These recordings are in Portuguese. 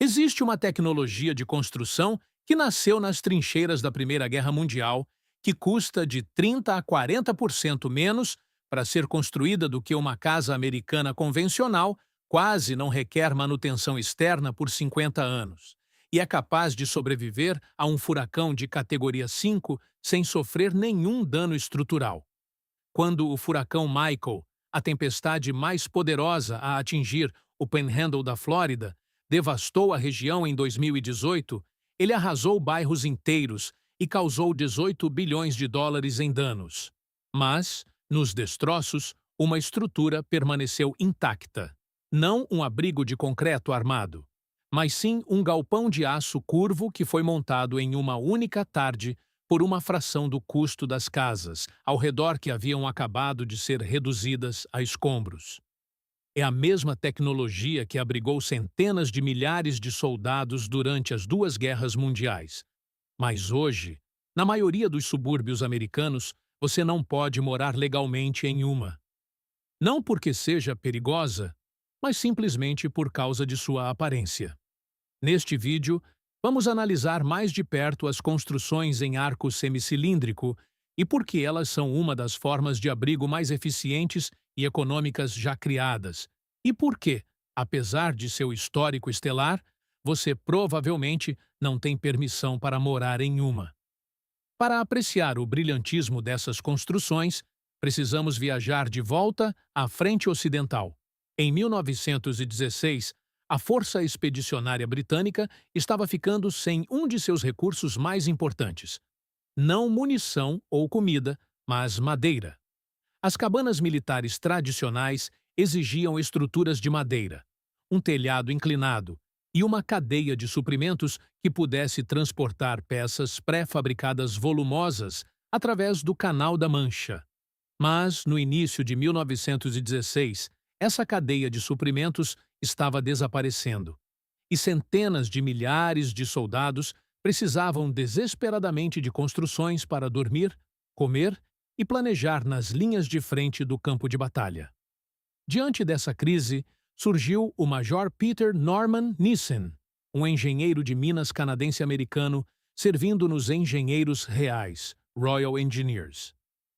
Existe uma tecnologia de construção que nasceu nas trincheiras da Primeira Guerra Mundial, que custa de 30 a 40% menos para ser construída do que uma casa americana convencional, quase não requer manutenção externa por 50 anos, e é capaz de sobreviver a um furacão de categoria 5 sem sofrer nenhum dano estrutural. Quando o furacão Michael, a tempestade mais poderosa a atingir o Panhandle da Flórida, devastou a região em 2018, ele arrasou bairros inteiros e causou 18 bilhões de dólares em danos. Mas, nos destroços, uma estrutura permaneceu intacta. Não um abrigo de concreto armado, mas sim um galpão de aço curvo que foi montado em uma única tarde por uma fração do custo das casas, ao redor que haviam acabado de ser reduzidas a escombros. É a mesma tecnologia que abrigou centenas de milhares de soldados durante as duas guerras mundiais. Mas hoje, na maioria dos subúrbios americanos, você não pode morar legalmente em uma. Não porque seja perigosa, mas simplesmente por causa de sua aparência. Neste vídeo, vamos analisar mais de perto as construções em arco semicilíndrico e por que elas são uma das formas de abrigo mais eficientes e econômicas já criadas, e por que, apesar de seu histórico estelar, você provavelmente não tem permissão para morar em uma. Para apreciar o brilhantismo dessas construções, precisamos viajar de volta à frente ocidental. Em 1916, a Força Expedicionária Britânica estava ficando sem um de seus recursos mais importantes. Não munição ou comida, mas madeira. As cabanas militares tradicionais exigiam estruturas de madeira, um telhado inclinado e uma cadeia de suprimentos que pudesse transportar peças pré-fabricadas volumosas através do Canal da Mancha. Mas, no início de 1916, essa cadeia de suprimentos estava desaparecendo, e centenas de milhares de soldados precisavam desesperadamente de construções para dormir, comer e planejar nas linhas de frente do campo de batalha. Diante dessa crise, surgiu o Major Peter Norman Nissen, um engenheiro de minas canadense-americano servindo nos Engenheiros Reais, Royal Engineers.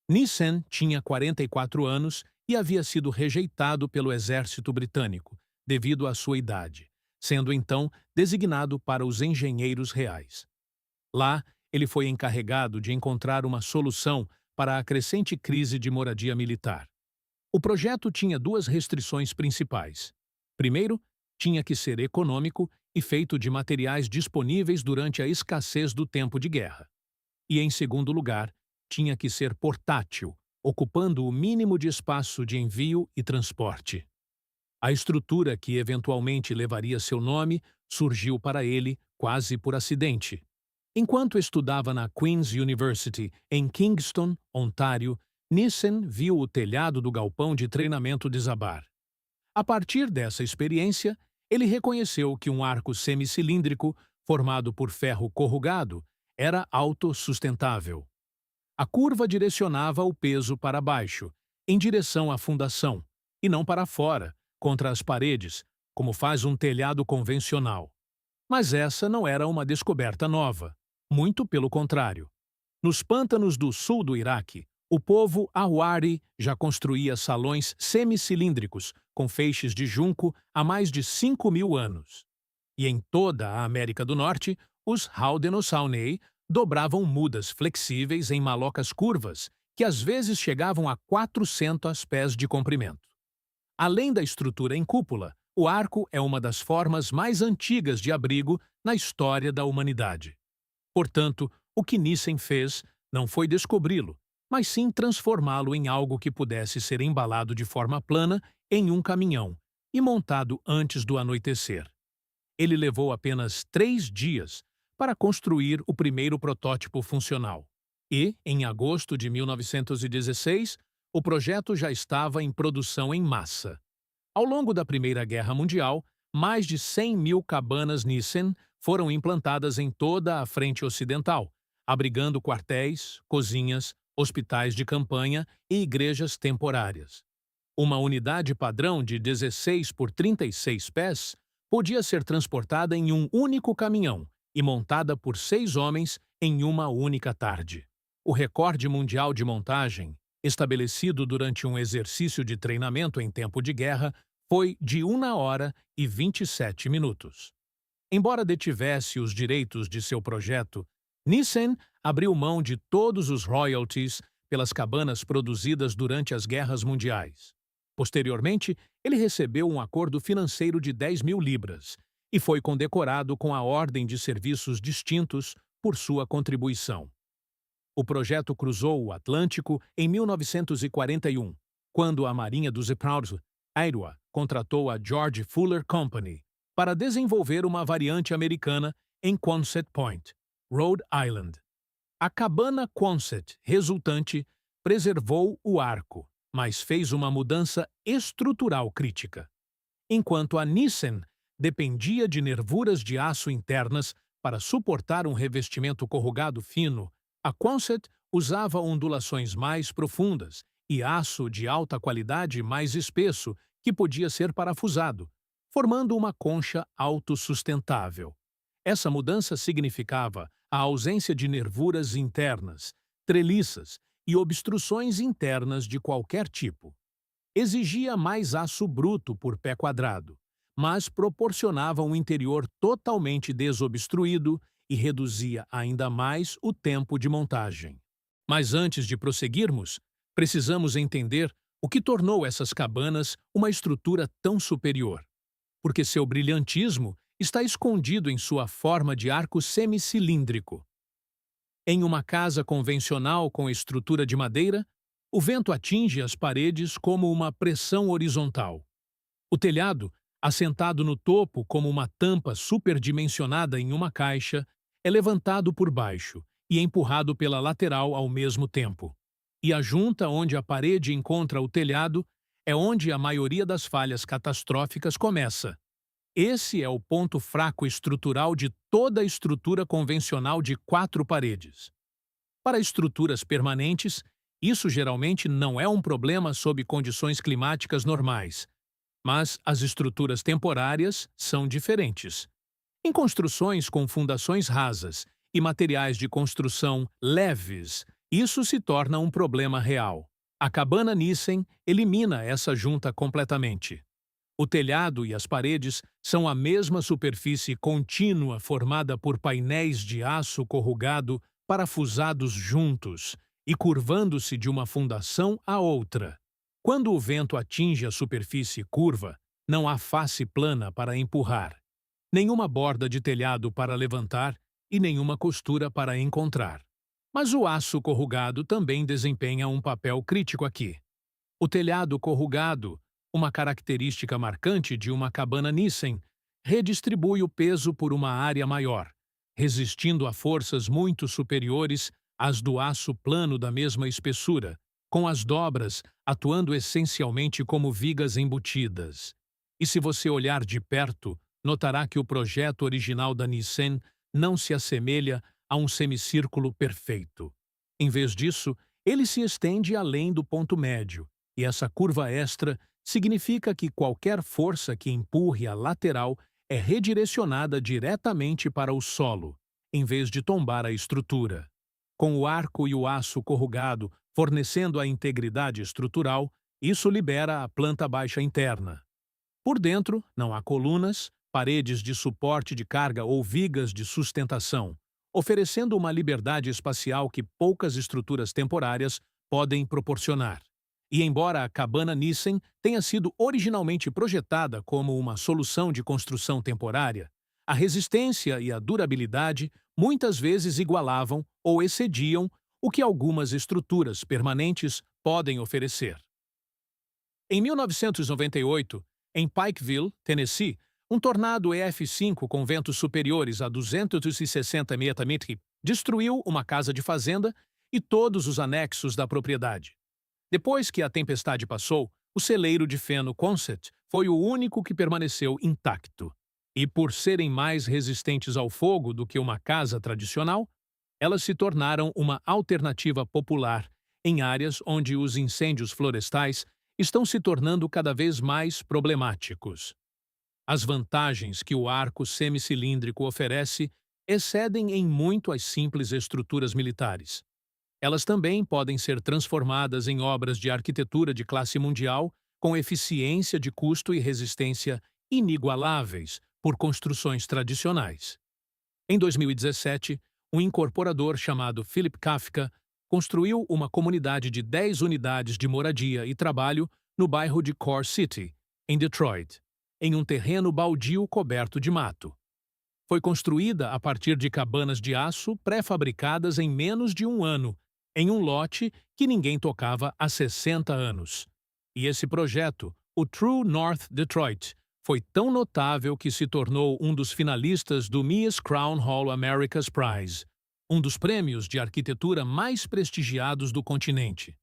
Nissen tinha 44 anos e havia sido rejeitado pelo exército britânico, devido à sua idade, sendo então designado para os Engenheiros Reais. Lá, ele foi encarregado de encontrar uma solução para a crescente crise de moradia militar. O projeto tinha duas restrições principais. Primeiro, tinha que ser econômico e feito de materiais disponíveis durante a escassez do tempo de guerra. E, em segundo lugar, tinha que ser portátil, ocupando o mínimo de espaço de envio e transporte. A estrutura que eventualmente levaria seu nome surgiu para ele quase por acidente. Enquanto estudava na Queen's University, em Kingston, Ontário, Nissen viu o telhado do galpão de treinamento desabar. A partir dessa experiência, ele reconheceu que um arco semicilíndrico, formado por ferro corrugado, era autossustentável. A curva direcionava o peso para baixo, em direção à fundação, e não para fora, contra as paredes, como faz um telhado convencional. Mas essa não era uma descoberta nova. Muito pelo contrário. Nos pântanos do sul do Iraque, o povo Ahwari já construía salões semicilíndricos com feixes de junco há mais de 5.000 anos. E em toda a América do Norte, os Haudenosaunee dobravam mudas flexíveis em malocas curvas, que às vezes chegavam a 400 pés de comprimento. Além da estrutura em cúpula, o arco é uma das formas mais antigas de abrigo na história da humanidade. Portanto, o que Nissen fez não foi descobri-lo, mas sim transformá-lo em algo que pudesse ser embalado de forma plana em um caminhão e montado antes do anoitecer. Ele levou apenas 3 dias para construir o primeiro protótipo funcional. E, em agosto de 1916, o projeto já estava em produção em massa. Ao longo da Primeira Guerra Mundial, mais de 100.000 cabanas Nissen foram implantadas em toda a frente ocidental, abrigando quartéis, cozinhas, hospitais de campanha e igrejas temporárias. Uma unidade padrão de 16 por 36 pés podia ser transportada em um único caminhão e montada por 6 homens em uma única tarde. O recorde mundial de montagem, estabelecido durante um exercício de treinamento em tempo de guerra, foi de 1 hora e 27 minutos. Embora detivesse os direitos de seu projeto, Nissan abriu mão de todos os royalties pelas cabanas produzidas durante as guerras mundiais. Posteriormente, ele recebeu um acordo financeiro de 10 mil libras e foi condecorado com a Ordem de Serviços Distintos por sua contribuição. O projeto cruzou o Atlântico em 1941, quando a Marinha dos Estados Unidos contratou a George Fuller Company para desenvolver uma variante americana em Quonset Point, Rhode Island. A cabana Quonset resultante preservou o arco, mas fez uma mudança estrutural crítica. Enquanto a Nissan dependia de nervuras de aço internas para suportar um revestimento corrugado fino, a Quonset usava ondulações mais profundas e aço de alta qualidade mais espesso que podia ser parafusado, formando uma concha autossustentável. Essa mudança significava a ausência de nervuras internas, treliças e obstruções internas de qualquer tipo. Exigia mais aço bruto por pé quadrado, mas proporcionava um interior totalmente desobstruído e reduzia ainda mais o tempo de montagem. Mas antes de prosseguirmos, precisamos entender o que tornou essas cabanas uma estrutura tão superior, porque seu brilhantismo está escondido em sua forma de arco semicilíndrico. Em uma casa convencional com estrutura de madeira, o vento atinge as paredes como uma pressão horizontal. O telhado, assentado no topo como uma tampa superdimensionada em uma caixa, é levantado por baixo e empurrado pela lateral ao mesmo tempo. E a junta onde a parede encontra o telhado é onde a maioria das falhas catastróficas começa. Esse é o ponto fraco estrutural de toda a estrutura convencional de 4 paredes. Para estruturas permanentes, isso geralmente não é um problema sob condições climáticas normais, mas as estruturas temporárias são diferentes. Em construções com fundações rasas e materiais de construção leves, isso se torna um problema real. A cabana Nissan elimina essa junta completamente. O telhado e as paredes são a mesma superfície contínua formada por painéis de aço corrugado parafusados juntos e curvando-se de uma fundação a outra. Quando o vento atinge a superfície curva, não há face plana para empurrar, nenhuma borda de telhado para levantar e nenhuma costura para encontrar. Mas o aço corrugado também desempenha um papel crítico aqui. O telhado corrugado, uma característica marcante de uma cabana Nissan, redistribui o peso por uma área maior, resistindo a forças muito superiores às do aço plano da mesma espessura, com as dobras atuando essencialmente como vigas embutidas. E se você olhar de perto, notará que o projeto original da Nissan não se assemelha a um semicírculo perfeito. Em vez disso, ele se estende além do ponto médio, e essa curva extra significa que qualquer força que empurre a lateral é redirecionada diretamente para o solo, em vez de tombar a estrutura. Com o arco e o aço corrugado fornecendo a integridade estrutural, isso libera a planta baixa interna. Por dentro, não há colunas, paredes de suporte de carga ou vigas de sustentação, oferecendo uma liberdade espacial que poucas estruturas temporárias podem proporcionar. E embora a cabana Nissan tenha sido originalmente projetada como uma solução de construção temporária, a resistência e a durabilidade muitas vezes igualavam ou excediam o que algumas estruturas permanentes podem oferecer. Em 1998, em Pikeville, Tennessee, um tornado EF5 com ventos superiores a 260 mph destruiu uma casa de fazenda e todos os anexos da propriedade. Depois que a tempestade passou, o celeiro de feno Quonset foi o único que permaneceu intacto. E por serem mais resistentes ao fogo do que uma casa tradicional, elas se tornaram uma alternativa popular em áreas onde os incêndios florestais estão se tornando cada vez mais problemáticos. As vantagens que o arco semicilíndrico oferece excedem em muito as simples estruturas militares. Elas também podem ser transformadas em obras de arquitetura de classe mundial com eficiência de custo e resistência inigualáveis por construções tradicionais. Em 2017, um incorporador chamado Philip Kafka construiu uma comunidade de 10 unidades de moradia e trabalho no bairro de Core City, em Detroit, em um terreno baldio coberto de mato. Foi construída a partir de cabanas de aço pré-fabricadas em menos de um ano, em um lote que ninguém tocava há 60 anos. E esse projeto, o True North Detroit, foi tão notável que se tornou um dos finalistas do Mies Crown Hall America's Prize, um dos prêmios de arquitetura mais prestigiados do continente.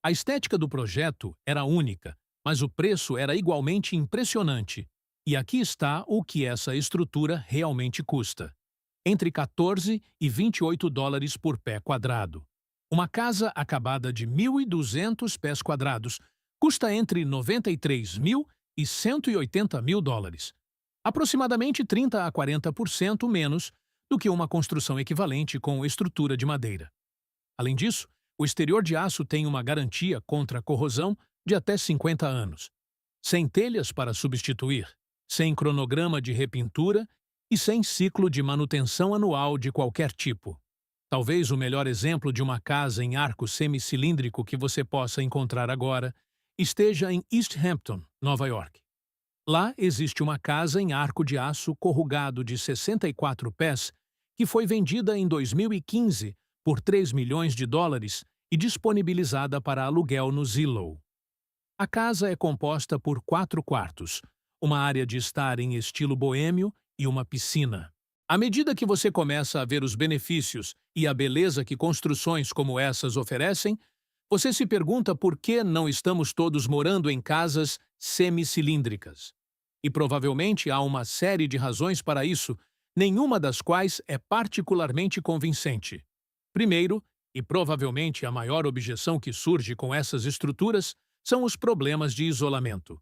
A estética do projeto era única, mas o preço era igualmente impressionante. E aqui está o que essa estrutura realmente custa: entre 14 e 28 dólares por pé quadrado. Uma casa acabada de 1.200 pés quadrados custa entre 93 mil e 180 mil dólares, aproximadamente 30 a 40% menos do que uma construção equivalente com estrutura de madeira. Além disso, o exterior de aço tem uma garantia contra a corrosão de até 50 anos, sem telhas para substituir, sem cronograma de repintura e sem ciclo de manutenção anual de qualquer tipo. Talvez o melhor exemplo de uma casa em arco semicilíndrico que você possa encontrar agora esteja em East Hampton, Nova York. Lá existe uma casa em arco de aço corrugado de 64 pés que foi vendida em 2015 por 3 milhões de dólares e disponibilizada para aluguel no Zillow. A casa é composta por 4 quartos, uma área de estar em estilo boêmio e uma piscina. À medida que você começa a ver os benefícios e a beleza que construções como essas oferecem, você se pergunta por que não estamos todos morando em casas semicilíndricas. E provavelmente há uma série de razões para isso, nenhuma das quais é particularmente convincente. Primeiro, e provavelmente a maior objeção que surge com essas estruturas, são os problemas de isolamento.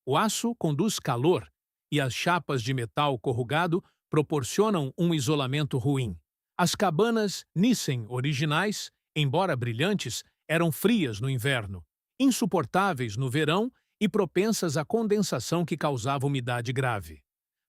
O aço conduz calor e as chapas de metal corrugado proporcionam um isolamento ruim. As cabanas Nissen originais, embora brilhantes, eram frias no inverno, insuportáveis no verão e propensas à condensação que causava umidade grave.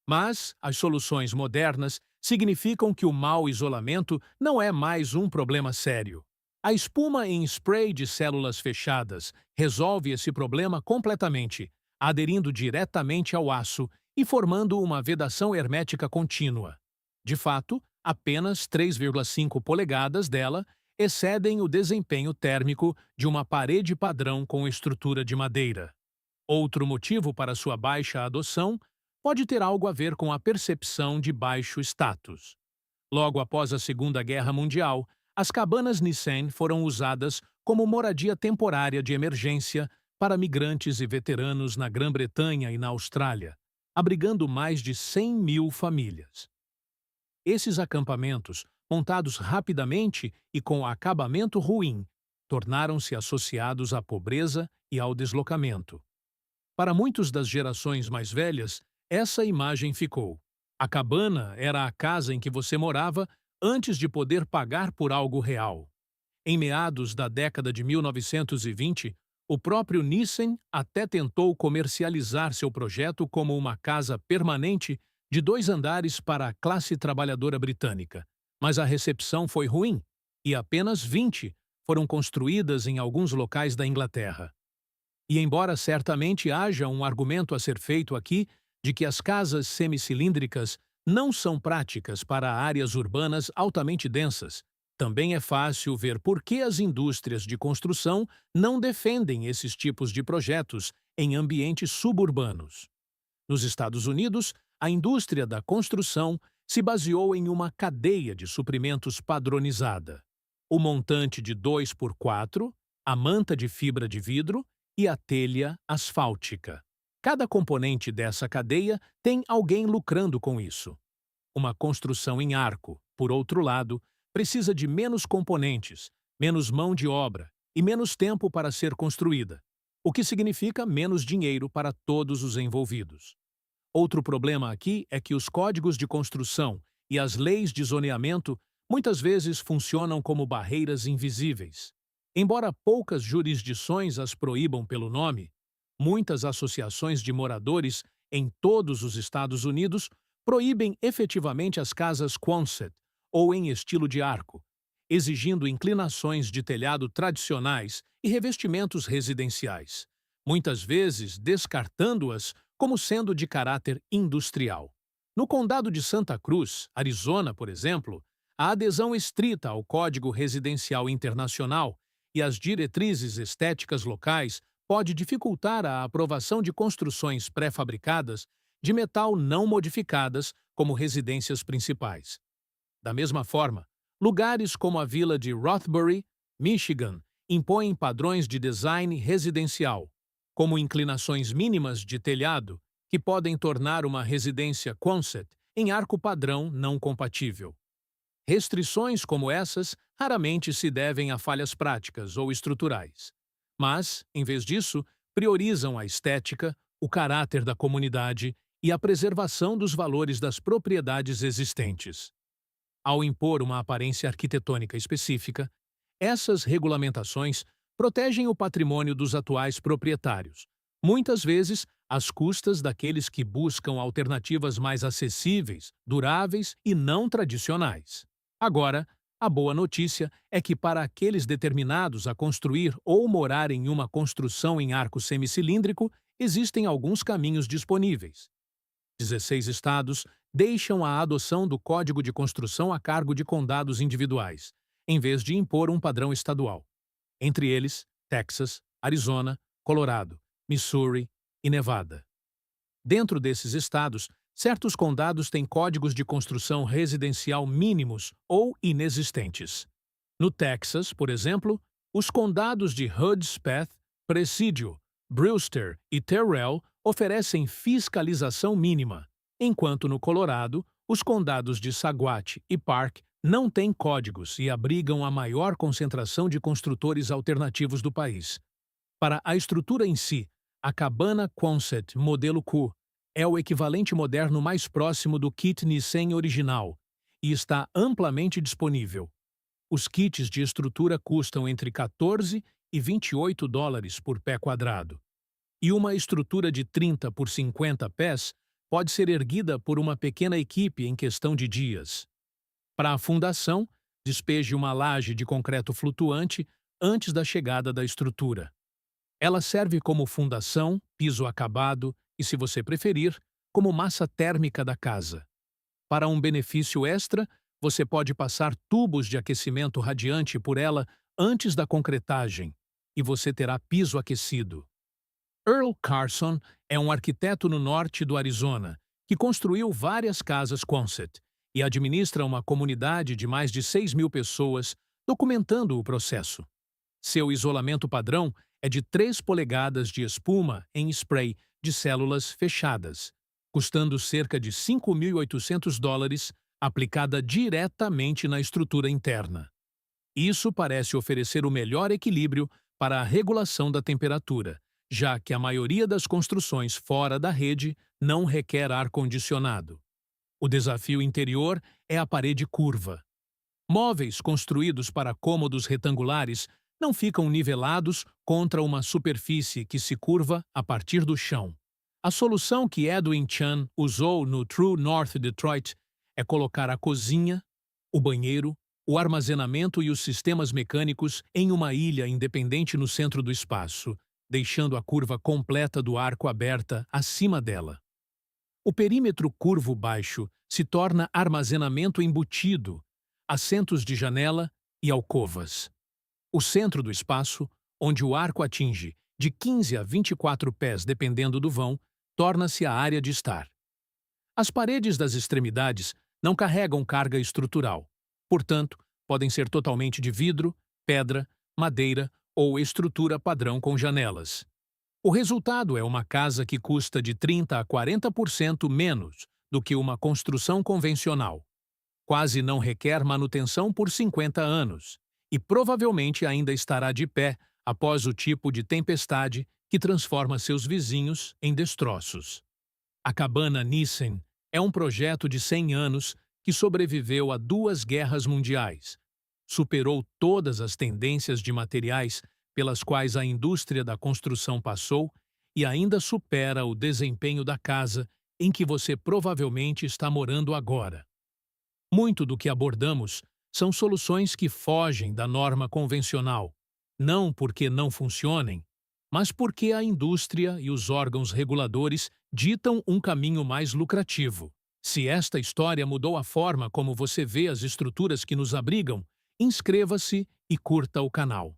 Mas as soluções modernas significam que o mau isolamento não é mais um problema sério. A espuma em spray de células fechadas resolve esse problema completamente, aderindo diretamente ao aço e formando uma vedação hermética contínua. De fato, apenas 3,5 polegadas dela excedem o desempenho térmico de uma parede padrão com estrutura de madeira. Outro motivo para sua baixa adoção pode ter algo a ver com a percepção de baixo status. Logo após a Segunda Guerra Mundial, as cabanas Nissen foram usadas como moradia temporária de emergência para migrantes e veteranos na Grã-Bretanha e na Austrália, abrigando mais de 100 mil famílias. Esses acampamentos, montados rapidamente e com acabamento ruim, tornaram-se associados à pobreza e ao deslocamento. Para muitos das gerações mais velhas, essa imagem ficou. A cabana era a casa em que você morava antes de poder pagar por algo real. Em meados da década de 1920, o próprio Nissen até tentou comercializar seu projeto como uma casa permanente de 2 andares para a classe trabalhadora britânica, mas a recepção foi ruim e apenas 20 foram construídas em alguns locais da Inglaterra. E embora certamente haja um argumento a ser feito aqui de que as casas semicilíndricas não são práticas para áreas urbanas altamente densas, também é fácil ver por que as indústrias de construção não defendem esses tipos de projetos em ambientes suburbanos. Nos Estados Unidos, a indústria da construção se baseou em uma cadeia de suprimentos padronizada. O montante de 2x4, a manta de fibra de vidro e a telha asfáltica. Cada componente dessa cadeia tem alguém lucrando com isso. Uma construção em arco, por outro lado, precisa de menos componentes, menos mão de obra e menos tempo para ser construída, o que significa menos dinheiro para todos os envolvidos. Outro problema aqui é que os códigos de construção e as leis de zoneamento muitas vezes funcionam como barreiras invisíveis. Embora poucas jurisdições as proíbam pelo nome, muitas associações de moradores em todos os Estados Unidos proíbem efetivamente as casas Quonset, ou em estilo de arco, exigindo inclinações de telhado tradicionais e revestimentos residenciais, muitas vezes descartando-as como sendo de caráter industrial. No condado de Santa Cruz, Arizona, por exemplo, a adesão estrita ao Código Residencial Internacional e às diretrizes estéticas locais pode dificultar a aprovação de construções pré-fabricadas de metal não modificadas como residências principais. Da mesma forma, lugares como a vila de Rothbury, Michigan, impõem padrões de design residencial, como inclinações mínimas de telhado, que podem tornar uma residência Quonset em arco padrão não compatível. Restrições como essas raramente se devem a falhas práticas ou estruturais, mas, em vez disso, priorizam a estética, o caráter da comunidade e a preservação dos valores das propriedades existentes. Ao impor uma aparência arquitetônica específica, essas regulamentações protegem o patrimônio dos atuais proprietários, muitas vezes às custas daqueles que buscam alternativas mais acessíveis, duráveis e não tradicionais. Agora, a boa notícia é que para aqueles determinados a construir ou morar em uma construção em arco semicilíndrico, existem alguns caminhos disponíveis. 16 estados deixam a adoção do Código de Construção a cargo de condados individuais, em vez de impor um padrão estadual. Entre eles, Texas, Arizona, Colorado, Missouri e Nevada. Dentro desses estados, certos condados têm códigos de construção residencial mínimos ou inexistentes. No Texas, por exemplo, os condados de Hudspeth, Presidio, Brewster e Terrell oferecem fiscalização mínima, enquanto no Colorado, os condados de Saguache e Park não têm códigos e abrigam a maior concentração de construtores alternativos do país. Para a estrutura em si, a cabana Quonset modelo Q é o equivalente moderno mais próximo do kit Nissen original e está amplamente disponível. Os kits de estrutura custam entre 14 e 28 dólares por pé quadrado. E uma estrutura de 30 por 50 pés pode ser erguida por uma pequena equipe em questão de dias. Para a fundação, despeje uma laje de concreto flutuante antes da chegada da estrutura. Ela serve como fundação, piso acabado e, se você preferir, como massa térmica da casa. Para um benefício extra, você pode passar tubos de aquecimento radiante por ela antes da concretagem, e você terá piso aquecido. Earl Carson é um arquiteto no norte do Arizona que construiu várias casas Quonset e administra uma comunidade de mais de 6.000 pessoas, documentando o processo. Seu isolamento padrão é de 3 polegadas de espuma em spray de células fechadas, custando cerca de 5.800 dólares, aplicada diretamente na estrutura interna. Isso parece oferecer o melhor equilíbrio para a regulação da temperatura, já que a maioria das construções fora da rede não requer ar-condicionado. O desafio interior é a parede curva. Móveis construídos para cômodos retangulares não ficam nivelados contra uma superfície que se curva a partir do chão. A solução que Edwin Chan usou no True North Detroit é colocar a cozinha, o banheiro, o armazenamento e os sistemas mecânicos em uma ilha independente no centro do espaço, deixando a curva completa do arco aberta acima dela. O perímetro curvo baixo se torna armazenamento embutido, assentos de janela e alcovas. O centro do espaço, onde o arco atinge de 15 a 24 pés dependendo do vão, torna-se a área de estar. As paredes das extremidades não carregam carga estrutural, portanto, podem ser totalmente de vidro, pedra, madeira ou estrutura padrão com janelas. O resultado é uma casa que custa de 30 a 40% menos do que uma construção convencional. Quase não requer manutenção por 50 anos e provavelmente ainda estará de pé após o tipo de tempestade que transforma seus vizinhos em destroços. A cabana Nissen é um projeto de 100 anos que sobreviveu a 2 guerras mundiais. Superou todas as tendências de materiais pelas quais a indústria da construção passou e ainda supera o desempenho da casa em que você provavelmente está morando agora. Muito do que abordamos são soluções que fogem da norma convencional, não porque não funcionem, mas porque a indústria e os órgãos reguladores ditam um caminho mais lucrativo. Se esta história mudou a forma como você vê as estruturas que nos abrigam, inscreva-se e curta o canal.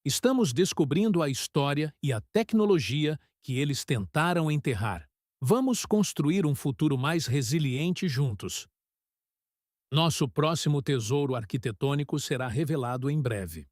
Estamos descobrindo a história e a tecnologia que eles tentaram enterrar. Vamos construir um futuro mais resiliente juntos. Nosso próximo tesouro arquitetônico será revelado em breve.